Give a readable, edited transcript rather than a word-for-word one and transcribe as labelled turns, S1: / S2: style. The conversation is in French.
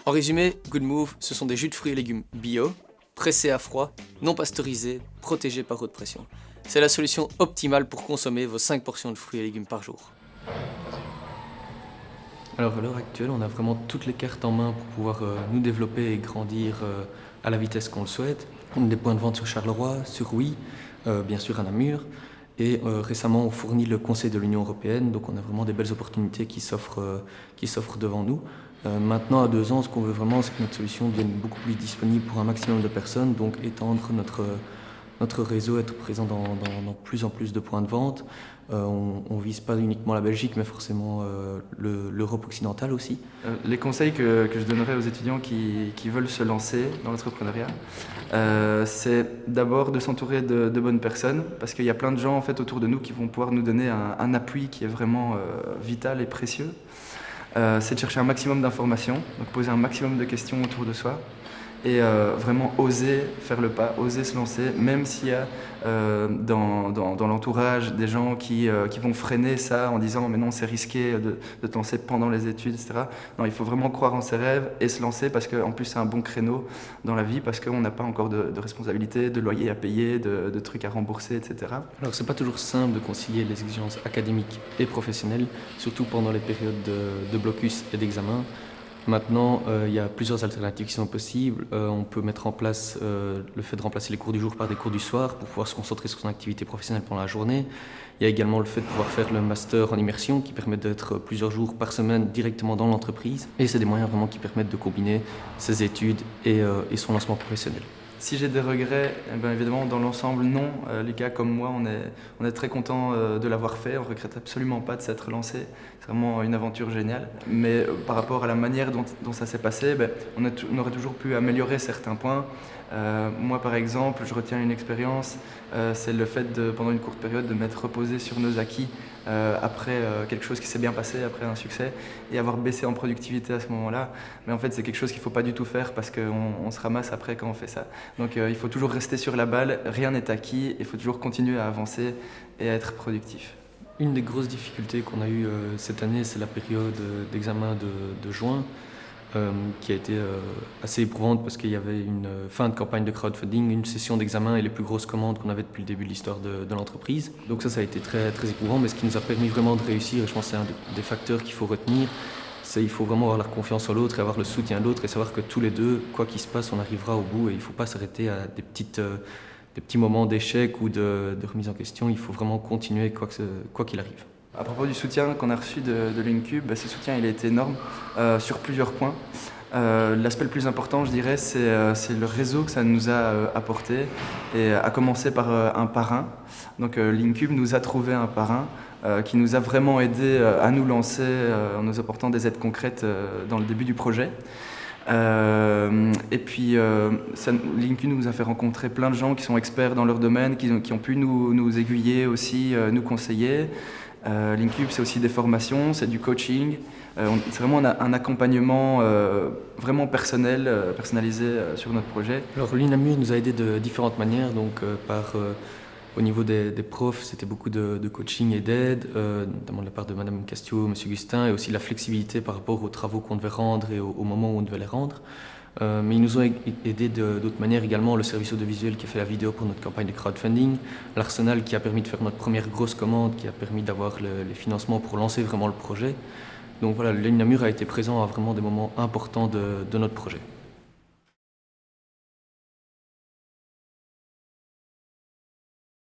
S1: En résumé, Good Move, ce sont des jus de fruits et légumes bio, pressés à froid, non pasteurisés, protégés par haute pression. C'est la solution optimale pour consommer vos 5 portions de fruits et légumes par jour. Alors à l'heure actuelle, on a vraiment toutes les cartes en main pour pouvoir nous développer et grandir à la vitesse qu'on le souhaite. On a des points de vente sur Charleroi, sur Oui, bien sûr à Namur. Et récemment, on fournit le Conseil de l'Union européenne, donc on a vraiment des belles opportunités qui s'offrent devant nous. Maintenant, à 2 ans, ce qu'on veut vraiment, c'est que notre solution devienne beaucoup plus disponible pour un maximum de personnes, donc étendre notre réseau, être présent dans plus en plus de points de vente. On ne vise pas uniquement la Belgique, mais forcément l'Europe occidentale aussi.
S2: Les conseils que je donnerais aux étudiants qui veulent se lancer dans l'entrepreneuriat, c'est d'abord de s'entourer de bonnes personnes, parce qu'il y a plein de gens en fait, autour de nous qui vont pouvoir nous donner un appui qui est vraiment vital et précieux. C'est de chercher un maximum d'informations, donc poser un maximum de questions autour de soi et vraiment oser faire le pas, oser se lancer, même s'il y a dans l'entourage des gens qui vont freiner ça en disant mais non c'est risqué de te lancer pendant les études, etc. Non, il faut vraiment croire en ses rêves et se lancer parce qu'en plus c'est un bon créneau dans la vie parce qu'on n'a pas encore de responsabilités, de loyers à payer, de trucs à rembourser, etc.
S1: Alors c'est pas toujours simple de concilier les exigences académiques et professionnelles, surtout pendant les périodes de blocus et d'examen. Maintenant, il y a plusieurs alternatives qui sont possibles. On peut mettre en place le fait de remplacer les cours du jour par des cours du soir pour pouvoir se concentrer sur son activité professionnelle pendant la journée. Il y a également le fait de pouvoir faire le master en immersion qui permet d'être plusieurs jours par semaine directement dans l'entreprise. Et c'est des moyens vraiment qui permettent de combiner ses études et son lancement professionnel.
S2: Si j'ai des regrets, eh bien évidemment dans l'ensemble non. Lucas comme moi on est très content de l'avoir fait, on ne regrette absolument pas de s'être lancé, c'est vraiment une aventure géniale. Mais par rapport à la manière dont ça s'est passé, on aurait toujours pu améliorer certains points. Moi par exemple, je retiens une expérience, c'est le fait pendant une courte période de m'être reposé sur nos acquis après quelque chose qui s'est bien passé, après un succès, et avoir baissé en productivité à ce moment-là. Mais en fait c'est quelque chose qu'il ne faut pas du tout faire parce qu'on se ramasse après quand on fait ça. Donc il faut toujours rester sur la balle, rien n'est acquis, il faut toujours continuer à avancer et à être productif.
S1: Une des grosses difficultés qu'on a eues cette année, c'est la période d'examen de juin, qui a été assez éprouvante parce qu'il y avait une fin de campagne de crowdfunding, une session d'examen et les plus grosses commandes qu'on avait depuis le début de l'histoire de l'entreprise. Donc ça a été très, très éprouvant, mais ce qui nous a permis vraiment de réussir, et je pense que c'est un des facteurs qu'il faut retenir, c'est qu'il faut vraiment avoir la confiance en l'autre et avoir le soutien de l'autre et savoir que tous les deux, quoi qu'il se passe, on arrivera au bout et il ne faut pas s'arrêter à des petits moments d'échec ou de remise en question. Il faut vraiment continuer quoi qu'il arrive.
S2: À propos du soutien qu'on a reçu de l'Incube, ce soutien il a été énorme sur plusieurs points. L'aspect le plus important, je dirais, c'est le réseau que ça nous a apporté, et à commencer par un parrain. Donc l'Incube nous a trouvé un parrain qui nous a vraiment aidé à nous lancer en nous apportant des aides concrètes dans le début du projet. Et puis l'Incube nous a fait rencontrer plein de gens qui sont experts dans leur domaine, qui ont pu nous aiguiller aussi, nous conseiller. L'Incube, c'est aussi des formations, c'est du coaching. C'est vraiment un accompagnement vraiment personnalisé sur notre projet.
S1: Alors l'UNAMUR nous a aidés de différentes manières, donc au niveau des profs, c'était beaucoup de coaching et d'aide, notamment de la part de Madame Castio, Monsieur Gustin, et aussi la flexibilité par rapport aux travaux qu'on devait rendre et au moment où on devait les rendre. Mais ils nous ont aidés d'autres manières également, le service audiovisuel qui a fait la vidéo pour notre campagne de crowdfunding, l'Arsenal qui a permis de faire notre première grosse commande, qui a permis d'avoir les financements pour lancer vraiment le projet. Donc voilà, l'UNAMUR a été présent à vraiment des moments importants de notre projet.